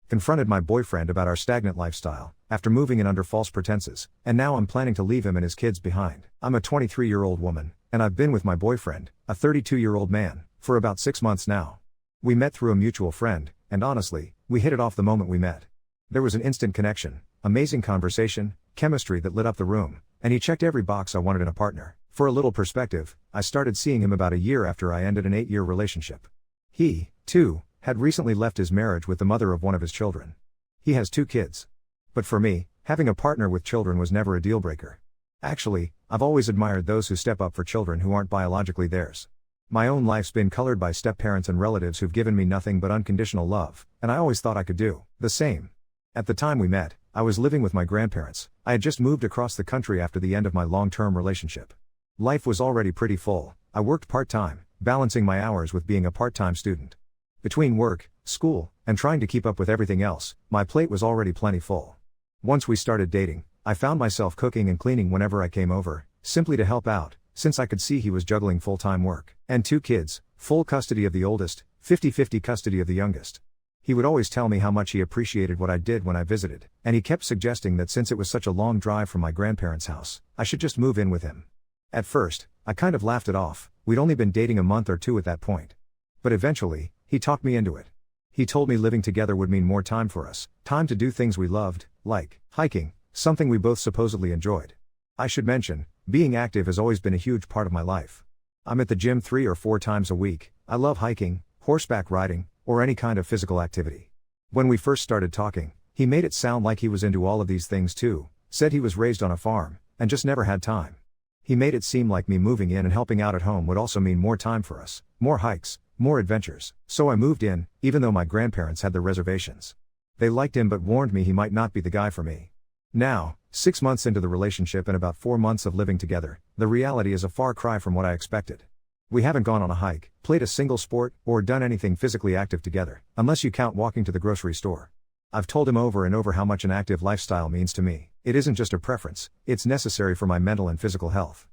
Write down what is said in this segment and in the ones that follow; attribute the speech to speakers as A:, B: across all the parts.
A: Confronted my boyfriend about our stagnant lifestyle, after moving in under false pretenses, and now I'm planning to leave him and his kids behind. I'm a 23-year-old woman, and I've been with my boyfriend, a 32-year-old man, for about 6 months now. We met through a mutual friend, and honestly, we hit it off the moment we met. There was an instant connection, amazing conversation, chemistry that lit up the room, and he checked every box I wanted in a partner. For a little perspective, I started seeing him about a year after I ended an 8-year relationship. He, too, had recently left his marriage with the mother of one of his children. He has 2 kids. But for me, having a partner with children was never a deal breaker. Actually, I've always admired those who step up for children who aren't biologically theirs. My own life's been colored by step-parents and relatives who've given me nothing but unconditional love, and I always thought I could do the same. At the time we met, I was living with my grandparents. I had just moved across the country after the end of my long-term relationship. Life was already pretty full. I worked part-time, balancing my hours with being a part-time student. Between work, school, and trying to keep up with everything else, my plate was already plenty full. Once we started dating, I found myself cooking and cleaning whenever I came over, simply to help out, since I could see he was juggling full-time work and 2 kids, full custody of the oldest, 50-50 custody of the youngest. He would always tell me how much he appreciated what I did when I visited, and he kept suggesting that since it was such a long drive from my grandparents' house, I should just move in with him. At first, I kind of laughed it off. We'd only been dating a month or 2 at that point. But eventually, he talked me into it. He told me living together would mean more time for us, time to do things we loved, like hiking, something we both supposedly enjoyed. I should mention, being active has always been a huge part of my life. I'm at the gym 3 or 4 times a week. I love hiking, horseback riding, or any kind of physical activity. When we first started talking, he made it sound like he was into all of these things too, said he was raised on a farm, and just never had time. He made it seem like me moving in and helping out at home would also mean more time for us, more hikes, more adventures. So I moved in, even though my grandparents had their reservations. They liked him but warned me he might not be the guy for me. Now, 6 months into the relationship and about 4 months of living together, the reality is a far cry from what I expected. We haven't gone on a hike, played a single sport, or done anything physically active together, unless you count walking to the grocery store. I've told him over and over how much an active lifestyle means to me. It isn't just a preference, it's necessary for my mental and physical health.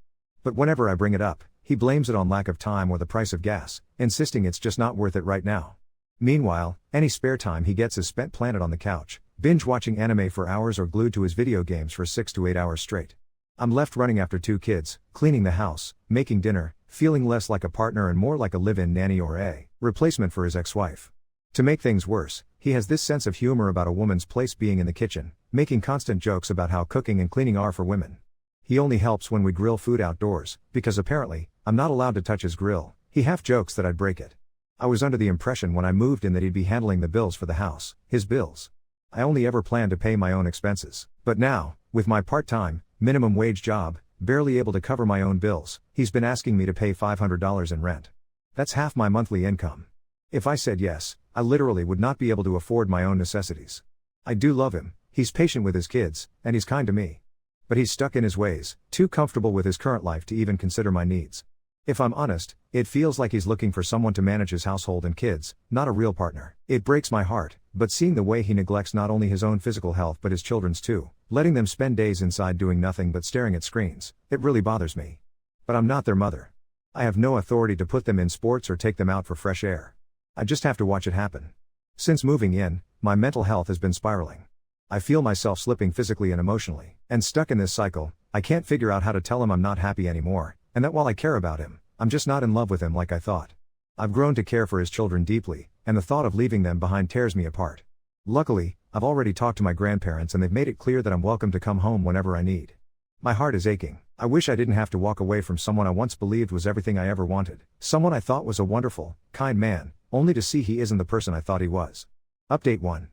A: But whenever I bring it up, he blames it on lack of time or the price of gas, insisting it's just not worth it right now. Meanwhile, any spare time he gets is spent planted on the couch, binge-watching anime for hours or glued to his video games for 6 to 8 hours straight. I'm left running after 2 kids, cleaning the house, making dinner, feeling less like a partner and more like a live-in nanny or a replacement for his ex-wife. To make things worse, he has this sense of humor about a woman's place being in the kitchen, making constant jokes about how cooking and cleaning are for women. He only helps when we grill food outdoors, because apparently, I'm not allowed to touch his grill. He half jokes that I'd break it. I was under the impression when I moved in that he'd be handling the bills for the house, his bills. I only ever planned to pay my own expenses. But now, with my part-time, minimum wage job, barely able to cover my own bills, he's been asking me to pay $500 in rent. That's half my monthly income. If I said yes, I literally would not be able to afford my own necessities. I do love him, he's patient with his kids, and he's kind to me. But he's stuck in his ways, too comfortable with his current life to even consider my needs. If I'm honest, it feels like he's looking for someone to manage his household and kids, not a real partner. It breaks my heart, but seeing the way he neglects not only his own physical health but his children's too, letting them spend days inside doing nothing but staring at screens, it really bothers me. But I'm not their mother. I have no authority to put them in sports or take them out for fresh air. I just have to watch it happen. Since moving in, my mental health has been spiraling. I feel myself slipping physically and emotionally, and stuck in this cycle. I can't figure out how to tell him I'm not happy anymore, and that while I care about him, I'm just not in love with him like I thought. I've grown to care for his children deeply, and the thought of leaving them behind tears me apart. Luckily, I've already talked to my grandparents and they've made it clear that I'm welcome to come home whenever I need. My heart is aching. I wish I didn't have to walk away from someone I once believed was everything I ever wanted, someone I thought was a wonderful, kind man, only to see he isn't the person I thought he was. Update 1.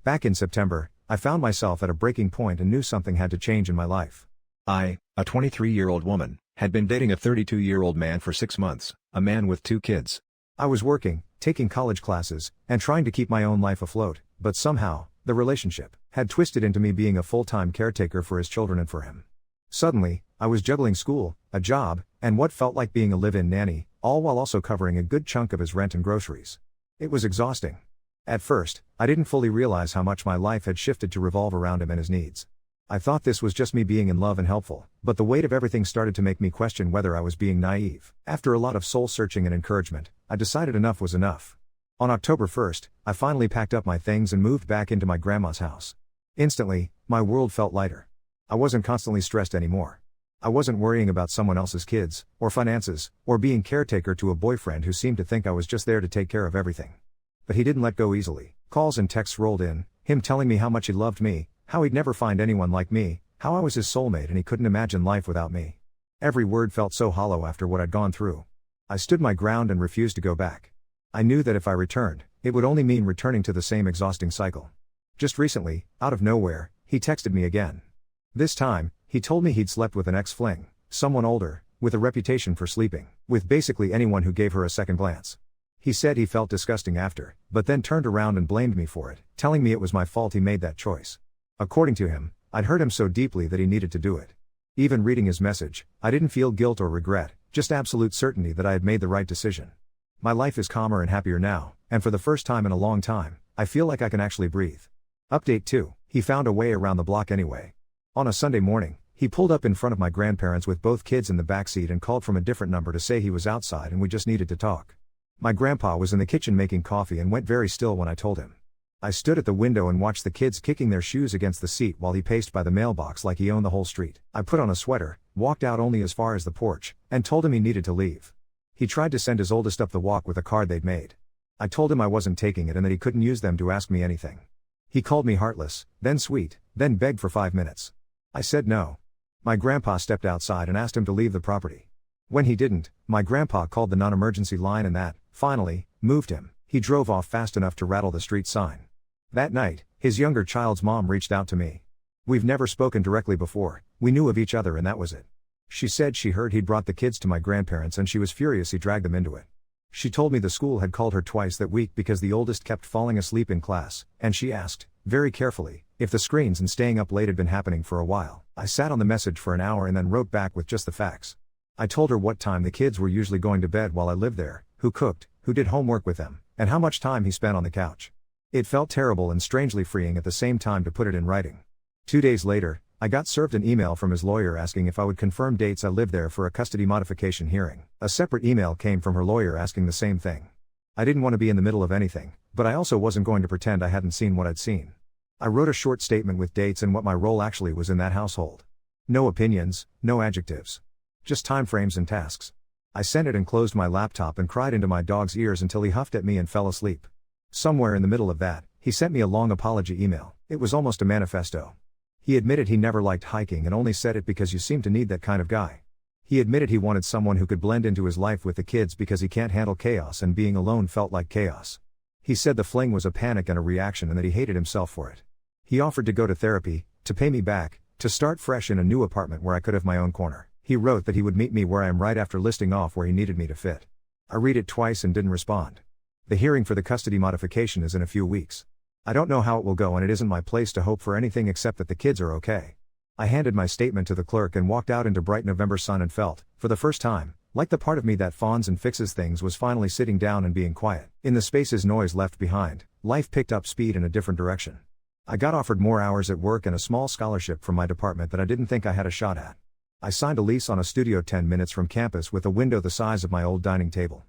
A: Back in September, I found myself at a breaking point and knew something had to change in my life. I, a 23-year-old woman, had been dating a 32-year-old man for 6 months, a man with 2 kids. I was working, taking college classes, and trying to keep my own life afloat, but somehow, the relationship had twisted into me being a full-time caretaker for his children and for him. Suddenly, I was juggling school, a job, and what felt like being a live-in nanny, all while also covering a good chunk of his rent and groceries. It was exhausting. At first, I didn't fully realize how much my life had shifted to revolve around him and his needs. I thought this was just me being in love and helpful, but the weight of everything started to make me question whether I was being naive. After a lot of soul-searching and encouragement, I decided enough was enough. On October 1st, I finally packed up my things and moved back into my grandma's house. Instantly, my world felt lighter. I wasn't constantly stressed anymore. I wasn't worrying about someone else's kids, or finances, or being caretaker to a boyfriend who seemed to think I was just there to take care of everything. But he didn't let go easily. Calls and texts rolled in, him telling me how much he loved me, how he'd never find anyone like me, how I was his soulmate and he couldn't imagine life without me. Every word felt so hollow after what I'd gone through. I stood my ground and refused to go back. I knew that if I returned, it would only mean returning to the same exhausting cycle. Just recently, out of nowhere, he texted me again. This time, he told me he'd slept with an ex-fling, someone older, with a reputation for sleeping with basically anyone who gave her a second glance. He said he felt disgusting after, but then turned around and blamed me for it, telling me it was my fault he made that choice. According to him, I'd hurt him so deeply that he needed to do it. Even reading his message, I didn't feel guilt or regret, just absolute certainty that I had made the right decision. My life is calmer and happier now, and for the first time in a long time, I feel like I can actually breathe. Update 2. He found a way around the block anyway. On a Sunday morning, he pulled up in front of my grandparents with both kids in the backseat and called from a different number to say he was outside and we just needed to talk. My grandpa was in the kitchen making coffee and went very still when I told him. I stood at the window and watched the kids kicking their shoes against the seat while he paced by the mailbox like he owned the whole street. I put on a sweater, walked out only as far as the porch, and told him he needed to leave. He tried to send his oldest up the walk with a card they'd made. I told him I wasn't taking it and that he couldn't use them to ask me anything. He called me heartless, then sweet, then begged for 5 minutes. I said no. My grandpa stepped outside and asked him to leave the property. When he didn't, my grandpa called the non-emergency line and that, finally, moved him. He drove off fast enough to rattle the street sign. That night, his younger child's mom reached out to me. We've never spoken directly before, we knew of each other and that was it. She said she heard he'd brought the kids to my grandparents and she was furious he dragged them into it. She told me the school had called her twice that week because the oldest kept falling asleep in class, and she asked, very carefully, if the screens and staying up late had been happening for a while. I sat on the message for an hour and then wrote back with just the facts. I told her what time the kids were usually going to bed while I lived there, who cooked, who did homework with them, and how much time he spent on the couch. It felt terrible and strangely freeing at the same time to put it in writing. 2 days later, I got served an email from his lawyer asking if I would confirm dates I lived there for a custody modification hearing. A separate email came from her lawyer asking the same thing. I didn't want to be in the middle of anything, but I also wasn't going to pretend I hadn't seen what I'd seen. I wrote a short statement with dates and what my role actually was in that household. No opinions, no adjectives. Just timeframes and tasks. I sent it and closed my laptop and cried into my dog's ears until he huffed at me and fell asleep. Somewhere in the middle of that, he sent me a long apology email. It was almost a manifesto. He admitted he never liked hiking and only said it because you seem to need that kind of guy. He admitted he wanted someone who could blend into his life with the kids because he can't handle chaos and being alone felt like chaos. He said the fling was a panic and a reaction and that he hated himself for it. He offered to go to therapy, to pay me back, to start fresh in a new apartment where I could have my own corner. He wrote that he would meet me where I am right after listing off where he needed me to fit. I read it twice and didn't respond. The hearing for the custody modification is in a few weeks. I don't know how it will go and it isn't my place to hope for anything except that the kids are okay. I handed my statement to the clerk and walked out into bright November sun and felt, for the first time, like the part of me that fawns and fixes things was finally sitting down and being quiet. In the spaces noise left behind, life picked up speed in a different direction. I got offered more hours at work and a small scholarship from my department that I didn't think I had a shot at. I signed a lease on a studio 10 minutes from campus with a window the size of my old dining table.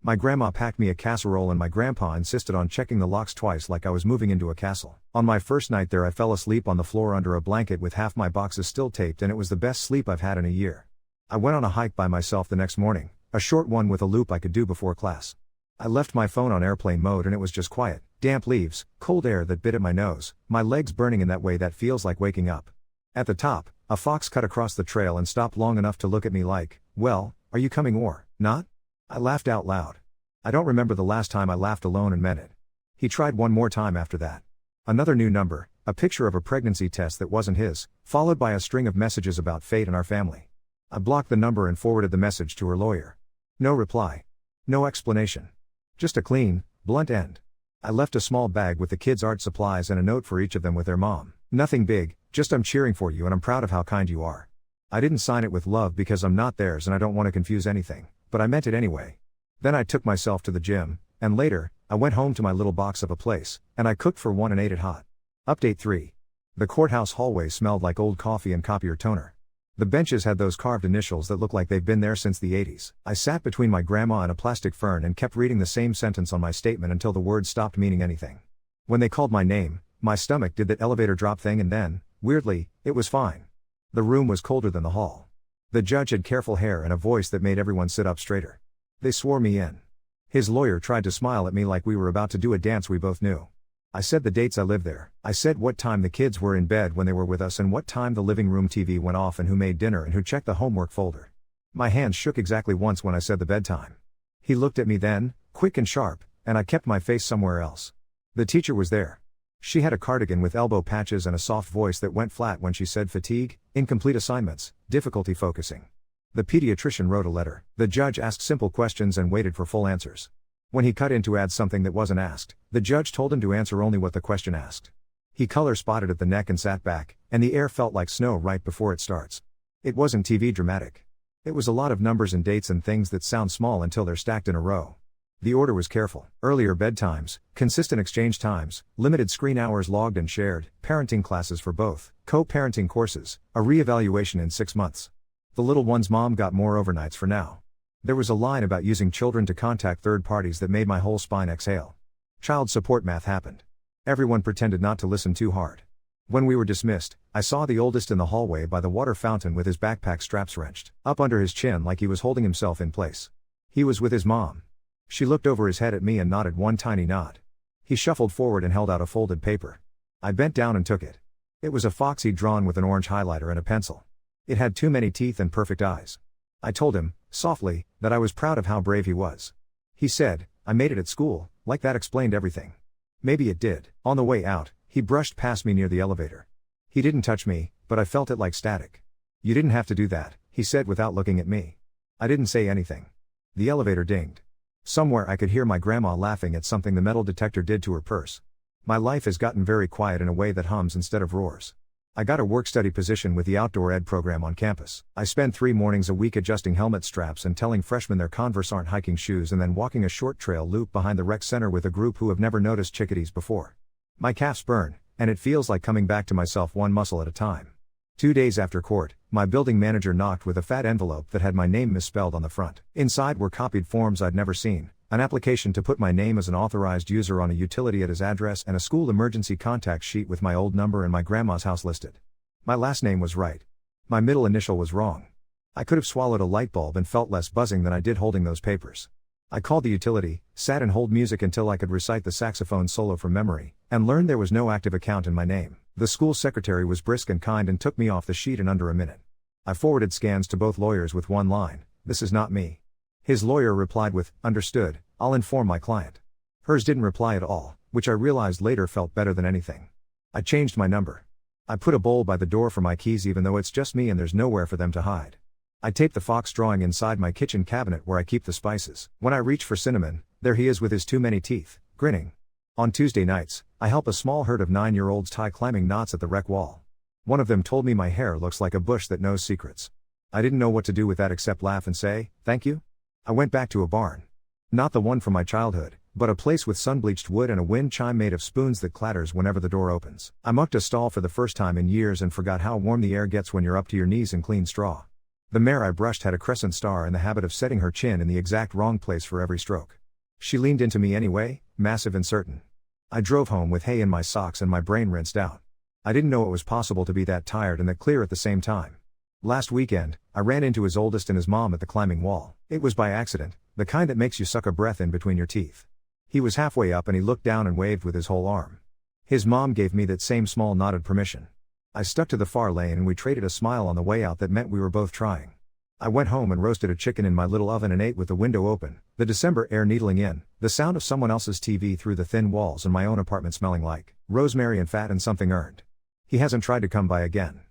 A: My grandma packed me a casserole and my grandpa insisted on checking the locks twice like I was moving into a castle. On my first night there I fell asleep on the floor under a blanket with half my boxes still taped and it was the best sleep I've had in a year. I went on a hike by myself the next morning, a short one with a loop I could do before class. I left my phone on airplane mode and it was just quiet, damp leaves, cold air that bit at my nose, my legs burning in that way that feels like waking up. At the top, a fox cut across the trail and stopped long enough to look at me like, well, are you coming or not? I laughed out loud. I don't remember the last time I laughed alone and meant it. He tried one more time after that. Another new number, a picture of a pregnancy test that wasn't his, followed by a string of messages about fate and our family. I blocked the number and forwarded the message to her lawyer. No reply. No explanation. Just a clean, blunt end. I left a small bag with the kids' art supplies and a note for each of them with their mom. Nothing big, just I'm cheering for you and I'm proud of how kind you are. I didn't sign it with love because I'm not theirs and I don't want to confuse anything, but I meant it anyway. Then I took myself to the gym, and later, I went home to my little box of a place, and I cooked for one and ate it hot. Update 3. The courthouse hallway smelled like old coffee and copier toner. The benches had those carved initials that look like they've been there since the 80s. I sat between my grandma and a plastic fern and kept reading the same sentence on my statement until the words stopped meaning anything. When they called my name, my stomach did that elevator drop thing and then, weirdly, it was fine. The room was colder than the hall. The judge had careful hair and a voice that made everyone sit up straighter. They swore me in. His lawyer tried to smile at me like we were about to do a dance we both knew. I said the dates I lived there. I said what time the kids were in bed when they were with us and what time the living room TV went off and who made dinner and who checked the homework folder. My hands shook exactly once when I said the bedtime. He looked at me then, quick and sharp, and I kept my face somewhere else. The teacher was there. She had a cardigan with elbow patches and a soft voice that went flat when she said fatigue, incomplete assignments, difficulty focusing. The pediatrician wrote a letter. The judge asked simple questions and waited for full answers. When he cut in to add something that wasn't asked, the judge told him to answer only what the question asked. He color spotted at the neck and sat back, and the air felt like snow right before it starts. It wasn't TV dramatic. It was a lot of numbers and dates and things that sound small until they're stacked in a row. The order was careful. Earlier bedtimes, consistent exchange times, limited screen hours logged and shared, parenting classes for both, co-parenting courses, a re-evaluation in 6 months. The little one's mom got more overnights for now. There was a line about using children to contact third parties that made my whole spine exhale. Child support math happened. Everyone pretended not to listen too hard. When we were dismissed, I saw the oldest in the hallway by the water fountain with his backpack straps wrenched up under his chin like he was holding himself in place. He was with his mom. She looked over his head at me and nodded one tiny nod. He shuffled forward and held out a folded paper. I bent down and took it. It was a fox he'd drawn with an orange highlighter and a pencil. It had too many teeth and perfect eyes. I told him, softly, that I was proud of how brave he was. He said, I made it at school, like that explained everything. Maybe it did. On the way out, he brushed past me near the elevator. He didn't touch me, but I felt it like static. You didn't have to do that, he said without looking at me. I didn't say anything. The elevator dinged. Somewhere I could hear my grandma laughing at something the metal detector did to her purse. My life has gotten very quiet in a way that hums instead of roars. I got a work-study position with the outdoor ed program on campus. I spend 3 mornings a week adjusting helmet straps and telling freshmen their Converse aren't hiking shoes and then walking a short trail loop behind the rec center with a group who have never noticed chickadees before. My calves burn, and it feels like coming back to myself one muscle at a time. 2 days after court, my building manager knocked with a fat envelope that had my name misspelled on the front. Inside were copied forms I'd never seen, an application to put my name as an authorized user on a utility at his address and a school emergency contact sheet with my old number and my grandma's house listed. My last name was right. My middle initial was wrong. I could have swallowed a light bulb and felt less buzzing than I did holding those papers. I called the utility, sat and hold music until I could recite the saxophone solo from memory, and learned there was no active account in my name. The school secretary was brisk and kind and took me off the sheet in under a minute. I forwarded scans to both lawyers with one line, "This is not me." His lawyer replied with, "Understood, I'll inform my client." Hers didn't reply at all, which I realized later felt better than anything. I changed my number. I put a bowl by the door for my keys even though it's just me and there's nowhere for them to hide. I taped the fox drawing inside my kitchen cabinet where I keep the spices. When I reach for cinnamon, there he is with his too many teeth, grinning. On Tuesday nights, I help a small herd of 9-year-olds tie climbing knots at the rec wall. One of them told me my hair looks like a bush that knows secrets. I didn't know what to do with that except laugh and say, "Thank you." I went back to a barn. Not the one from my childhood, but a place with sun-bleached wood and a wind chime made of spoons that clatters whenever the door opens. I mucked a stall for the first time in years and forgot how warm the air gets when you're up to your knees in clean straw. The mare I brushed had a crescent star in the habit of setting her chin in the exact wrong place for every stroke. She leaned into me anyway, massive and certain. I drove home with hay in my socks and my brain rinsed out. I didn't know it was possible to be that tired and that clear at the same time. Last weekend, I ran into his oldest and his mom at the climbing wall. It was by accident, the kind that makes you suck a breath in between your teeth. He was halfway up and he looked down and waved with his whole arm. His mom gave me that same small nodded permission. I stuck to the far lane and we traded a smile on the way out that meant we were both trying. I went home and roasted a chicken in my little oven and ate with the window open, the December air needling in, the sound of someone else's TV through the thin walls and my own apartment smelling like rosemary and fat and something earned. He hasn't tried to come by again.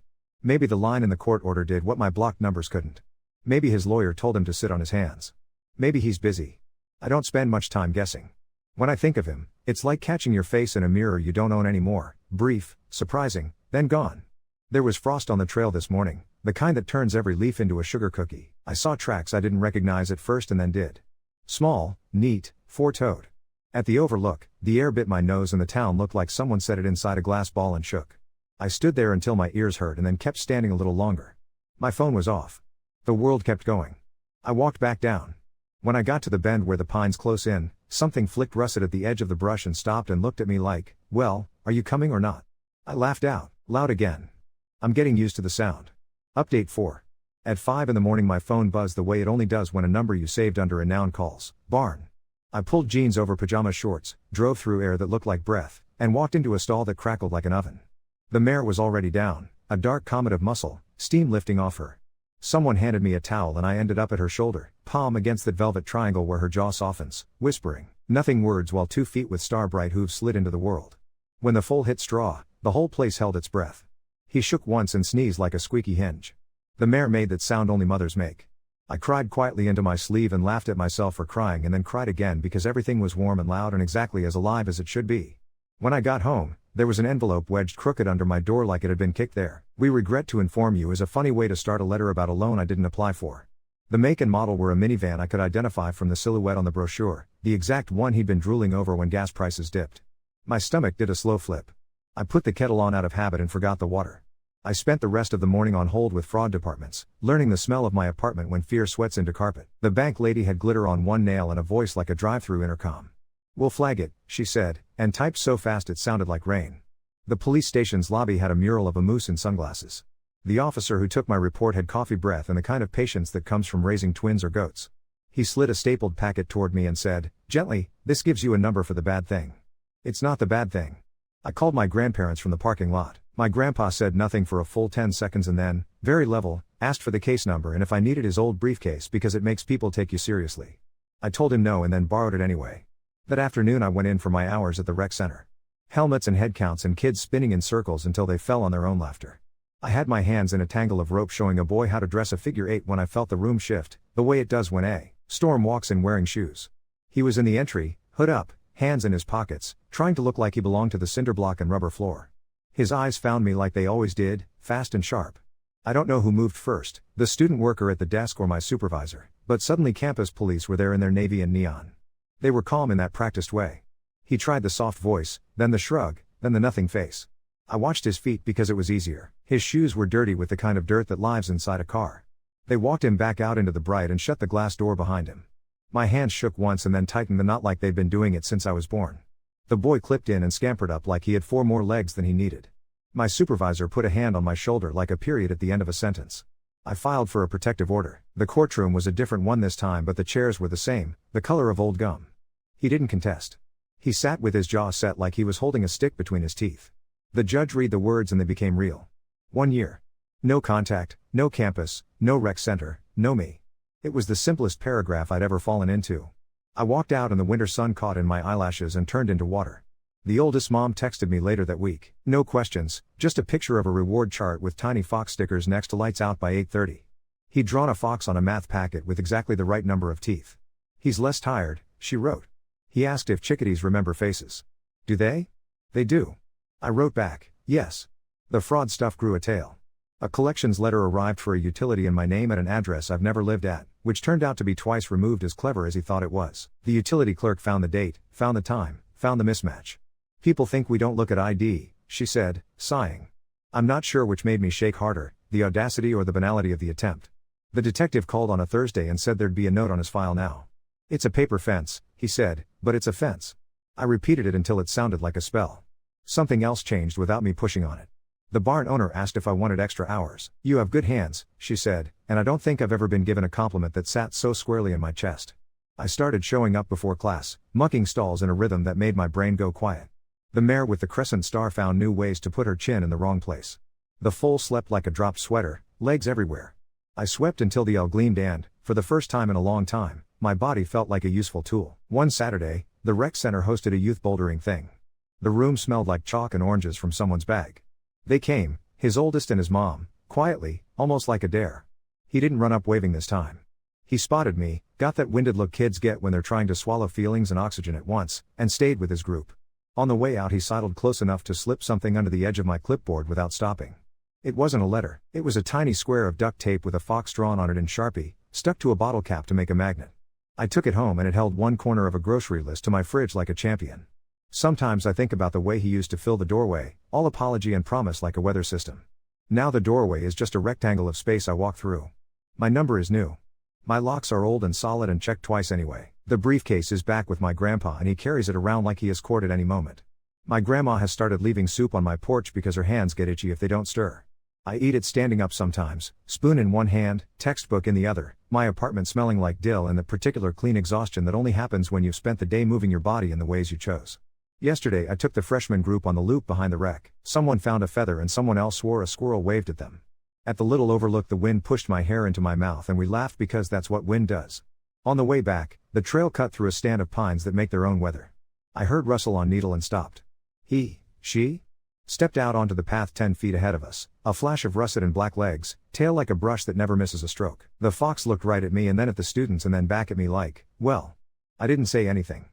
A: Maybe the line in the court order did what my blocked numbers couldn't. Maybe his lawyer told him to sit on his hands. Maybe he's busy. I don't spend much time guessing. When I think of him, it's like catching your face in a mirror you don't own anymore, brief, surprising, then gone. There was frost on the trail this morning, the kind that turns every leaf into a sugar cookie. I saw tracks I didn't recognize at first and then did. Small, neat, 4-toed. At the overlook, the air bit my nose and the town looked like someone set it inside a glass ball and shook. I stood there until my ears hurt and then kept standing a little longer. My phone was off. The world kept going. I walked back down. When I got to the bend where the pines close in, something flicked russet at the edge of the brush and stopped and looked at me like, "Well, are you coming or not?" I laughed out, loud again. I'm getting used to the sound. Update 4. At 5 in the morning my phone buzzed the way it only does when a number you saved under a noun calls, barn. I pulled jeans over pajama shorts, drove through air that looked like breath, and walked into a stall that crackled like an oven. The mare was already down, a dark comet of muscle, steam lifting off her. Someone handed me a towel and I ended up at her shoulder, palm against that velvet triangle where her jaw softens, whispering nothing words while 2 feet with star-bright hooves slid into the world. When the foal hit straw, the whole place held its breath. He shook once and sneezed like a squeaky hinge. The mare made that sound only mothers make. I cried quietly into my sleeve and laughed at myself for crying and then cried again because everything was warm and loud and exactly as alive as it should be. When I got home, there was an envelope wedged crooked under my door like it had been kicked there. "We regret to inform you" is a funny way to start a letter about a loan I didn't apply for. The make and model were a minivan I could identify from the silhouette on the brochure, the exact one he'd been drooling over when gas prices dipped. My stomach did a slow flip. I put the kettle on out of habit and forgot the water. I spent the rest of the morning on hold with fraud departments, learning the smell of my apartment when fear sweats into carpet. The bank lady had glitter on one nail and a voice like a drive-through intercom. "We'll flag it," she said, and typed so fast it sounded like rain. The police station's lobby had a mural of a moose in sunglasses. The officer who took my report had coffee breath and the kind of patience that comes from raising twins or goats. He slid a stapled packet toward me and said, gently, "This gives you a number for the bad thing." "It's not the bad thing." I called my grandparents from the parking lot. My grandpa said nothing for a full 10 seconds and then, very level, asked for the case number and if I needed his old briefcase because it makes people take you seriously. I told him no and then borrowed it anyway. That afternoon I went in for my hours at the rec center. Helmets and head counts and kids spinning in circles until they fell on their own laughter. I had my hands in a tangle of rope showing a boy how to dress a figure 8 when I felt the room shift, the way it does when a storm walks in wearing shoes. He was in the entry, hood up, hands in his pockets, trying to look like he belonged to the cinder block and rubber floor. His eyes found me like they always did, fast and sharp. I don't know who moved first, the student worker at the desk or my supervisor, but suddenly campus police were there in their navy and neon. They were calm in that practiced way. He tried the soft voice, then the shrug, then the nothing face. I watched his feet because it was easier. His shoes were dirty with the kind of dirt that lives inside a car. They walked him back out into the bright and shut the glass door behind him. My hands shook once and then tightened the knot like they'd been doing it since I was born. The boy clipped in and scampered up like he had 4 more legs than he needed. My supervisor put a hand on my shoulder like a period at the end of a sentence. I filed for a protective order. The courtroom was a different one this time but the chairs were the same, the color of old gum. He didn't contest. He sat with his jaw set like he was holding a stick between his teeth. The judge read the words and they became real. 1 year. No contact, no campus, no rec center, no me. It was the simplest paragraph I'd ever fallen into. I walked out and the winter sun caught in my eyelashes and turned into water. The oldest mom texted me later that week. No questions, just a picture of a reward chart with tiny fox stickers next to lights out by 8:30. He'd drawn a fox on a math packet with exactly the right number of teeth. He's less tired, she wrote. He asked if chickadees remember faces. Do they? They do. I wrote back, yes. The fraud stuff grew a tail. A collections letter arrived for a utility in my name at an address I've never lived at, which turned out to be twice removed as clever as he thought it was. The utility clerk found the date, found the time, found the mismatch. People think we don't look at ID, she said, sighing. I'm not sure which made me shake harder, the audacity or the banality of the attempt. The detective called on a Thursday and said there'd be a note on his file now. It's a paper fence, he said, but it's a fence. I repeated it until it sounded like a spell. Something else changed without me pushing on it. The barn owner asked if I wanted extra hours. You have good hands, she said, and I don't think I've ever been given a compliment that sat so squarely in my chest. I started showing up before class, mucking stalls in a rhythm that made my brain go quiet. The mare with the crescent star found new ways to put her chin in the wrong place. The foal slept like a dropped sweater, legs everywhere. I swept until the L gleamed and, for the first time in a long time, my body felt like a useful tool. One Saturday, the rec center hosted a youth bouldering thing. The room smelled like chalk and oranges from someone's bag. They came, his oldest and his mom, quietly, almost like a dare. He didn't run up waving this time. He spotted me, got that winded look kids get when they're trying to swallow feelings and oxygen at once, and stayed with his group. On the way out he sidled close enough to slip something under the edge of my clipboard without stopping. It wasn't a letter, it was a tiny square of duct tape with a fox drawn on it in Sharpie, stuck to a bottle cap to make a magnet. I took it home and it held one corner of a grocery list to my fridge like a champion. Sometimes I think about the way he used to fill the doorway, all apology and promise like a weather system. Now the doorway is just a rectangle of space I walk through. My number is new. My locks are old and solid and checked twice anyway. The briefcase is back with my grandpa and he carries it around like he is court at any moment. My grandma has started leaving soup on my porch because her hands get itchy if they don't stir. I eat it standing up sometimes, spoon in one hand, textbook in the other, my apartment smelling like dill and the particular clean exhaustion that only happens when you've spent the day moving your body in the ways you chose. Yesterday I took the freshman group on the loop behind the wreck. Someone found a feather and someone else swore a squirrel waved at them. At the little overlook the wind pushed my hair into my mouth and we laughed because that's what wind does. On the way back, the trail cut through a stand of pines that make their own weather. I heard rustle on needle and stopped. She stepped out onto the path 10 feet ahead of us, a flash of russet and black legs, tail like a brush that never misses a stroke. The fox looked right at me and then at the students and then back at me like, well. I didn't say anything.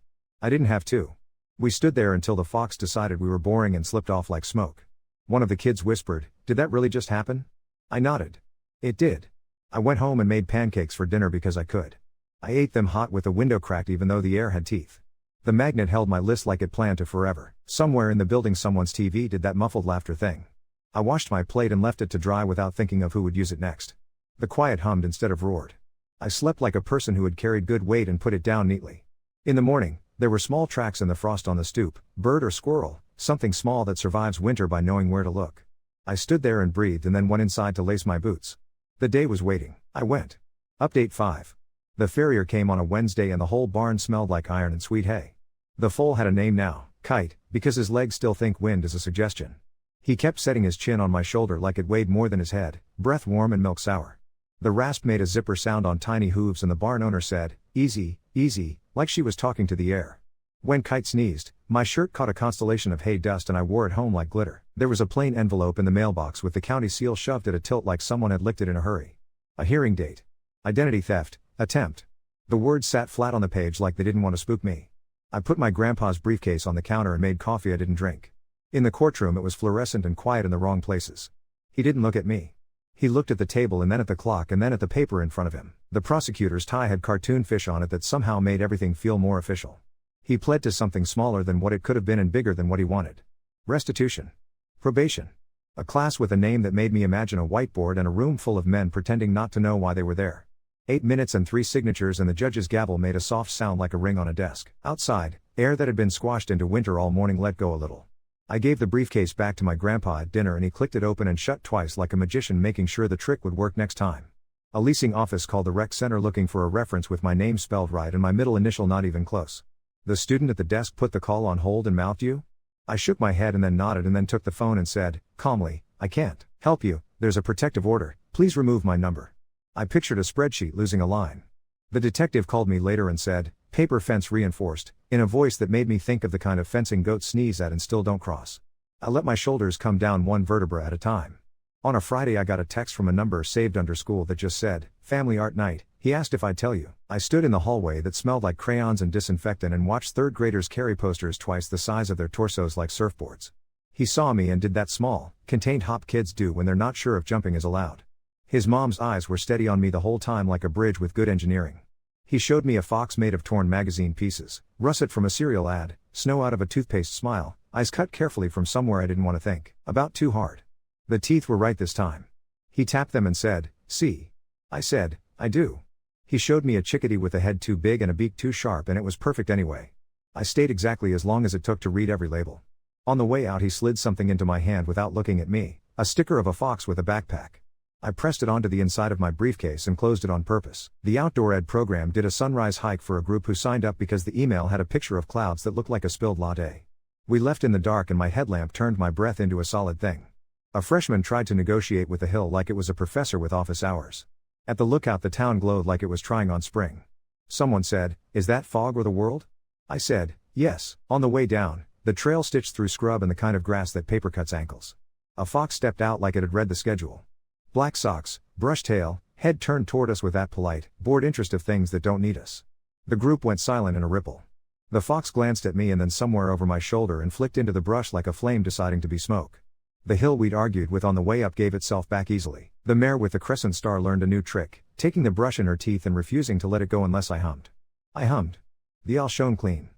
A: I didn't have to. We stood there until the fox decided we were boring and slipped off like smoke. One of the kids whispered, "Did that really just happen?" I nodded. It did. I went home and made pancakes for dinner because I could. I ate them hot with the window cracked even though the air had teeth. The magnet held my list like it planned to forever. Somewhere in the building someone's TV did that muffled laughter thing. I washed my plate and left it to dry without thinking of who would use it next. The quiet hummed instead of roared. I slept like a person who had carried good weight and put it down neatly. In the morning, there were small tracks in the frost on the stoop, bird or squirrel, something small that survives winter by knowing where to look. I stood there and breathed and then went inside to lace my boots. The day was waiting. I went. Update 5. The farrier came on a Wednesday and the whole barn smelled like iron and sweet hay. The foal had a name now, Kite, because his legs still think wind is a suggestion. He kept setting his chin on my shoulder like it weighed more than his head, breath warm and milk sour. The rasp made a zipper sound on tiny hooves and the barn owner said, "Easy, easy," like she was talking to the air. When Kite sneezed, my shirt caught a constellation of hay dust and I wore it home like glitter. There was a plain envelope in the mailbox with the county seal shoved at a tilt like someone had licked it in a hurry. A hearing date. Identity theft, attempt. The words sat flat on the page like they didn't want to spook me. I put my grandpa's briefcase on the counter and made coffee I didn't drink. In the courtroom it was fluorescent and quiet in the wrong places. He didn't look at me. He looked at the table and then at the clock and then at the paper in front of him. The prosecutor's tie had cartoon fish on it that somehow made everything feel more official. He pled to something smaller than what it could have been and bigger than what he wanted. Restitution. Probation. A class with a name that made me imagine a whiteboard and a room full of men pretending not to know why they were there. 8 minutes and 3 signatures and the judge's gavel made a soft sound like a ring on a desk. Outside, air that had been squashed into winter all morning let go a little. I gave the briefcase back to my grandpa at dinner and he clicked it open and shut twice like a magician making sure the trick would work next time. A leasing office called the rec center looking for a reference with my name spelled right and my middle initial not even close. The student at the desk put the call on hold and mouthed you? I shook my head and then nodded and then took the phone and said, calmly, "I can't help you, there's a protective order, please remove my number." I pictured a spreadsheet losing a line. The detective called me later and said, "Paper fence reinforced," in a voice that made me think of the kind of fencing goats sneeze at and still don't cross. I let my shoulders come down one vertebra at a time. On a Friday I got a text from a number saved under school that just said, "Family art night." He asked if I'd tell you. I stood in the hallway that smelled like crayons and disinfectant and watched third graders carry posters twice the size of their torsos like surfboards. He saw me and did that small, contained hop kids do when they're not sure if jumping is allowed. His mom's eyes were steady on me the whole time like a bridge with good engineering. He showed me a fox made of torn magazine pieces, russet from a cereal ad, snow out of a toothpaste smile, eyes cut carefully from somewhere I didn't want to think about too hard. The teeth were right this time. He tapped them and said, "See?" I said, "I do." He showed me a chickadee with a head too big and a beak too sharp and it was perfect anyway. I stayed exactly as long as it took to read every label. On the way out he slid something into my hand without looking at me, a sticker of a fox with a backpack. I pressed it onto the inside of my briefcase and closed it on purpose. The outdoor ed program did a sunrise hike for a group who signed up because the email had a picture of clouds that looked like a spilled latte. We left in the dark and my headlamp turned my breath into a solid thing. A freshman tried to negotiate with the hill like it was a professor with office hours. At the lookout the town glowed like it was trying on spring. Someone said, "Is that fog or the world?" I said, "Yes." On the way down, the trail stitched through scrub and the kind of grass that paper cuts ankles. A fox stepped out like it had read the schedule. Black socks, brush tail, head turned toward us with that polite, bored interest of things that don't need us. The group went silent in a ripple. The fox glanced at me and then somewhere over my shoulder and flicked into the brush like a flame deciding to be smoke. The hill we'd argued with on the way up gave itself back easily. The mare with the crescent star learned a new trick, taking the brush in her teeth and refusing to let it go unless I hummed. I hummed. The aisle shone clean.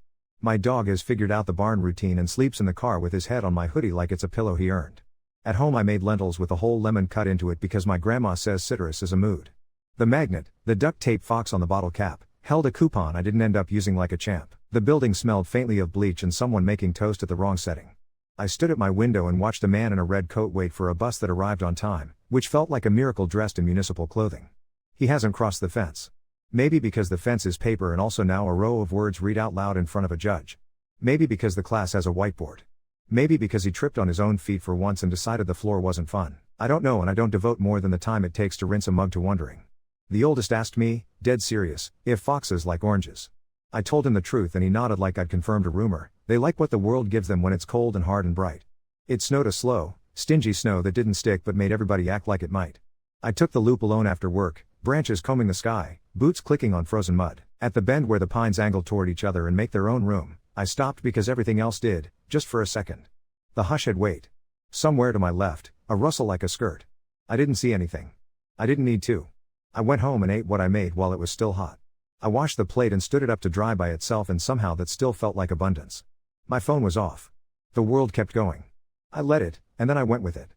A: My dog has figured out the barn routine and sleeps in the car with his head on my hoodie like it's a pillow he earned. At home I made lentils with a whole lemon cut into it because my grandma says citrus is a mood. The magnet, the duct tape fox on the bottle cap, held a coupon I didn't end up using like a champ. The building smelled faintly of bleach and someone making toast at the wrong setting. I stood at my window and watched a man in a red coat wait for a bus that arrived on time, which felt like a miracle dressed in municipal clothing. He hasn't crossed the fence. Maybe because the fence is paper and also now a row of words read out loud in front of a judge. Maybe because the class has a whiteboard. Maybe because he tripped on his own feet for once and decided the floor wasn't fun. I don't know, and I don't devote more than the time it takes to rinse a mug to wondering. The oldest asked me, dead serious, if foxes like oranges. I told him the truth and he nodded like I'd confirmed a rumor. They like what the world gives them when it's cold and hard and bright. It snowed a slow, stingy snow that didn't stick but made everybody act like it might. I took the loop alone after work, branches combing the sky, boots clicking on frozen mud. At the bend where the pines angle toward each other and make their own room, I stopped because everything else did, just for a second. The hush had weight. Somewhere to my left, a rustle like a skirt. I didn't see anything. I didn't need to. I went home and ate what I made while it was still hot. I washed the plate and stood it up to dry by itself, and somehow that still felt like abundance. My phone was off. The world kept going. I let it, and then I went with it.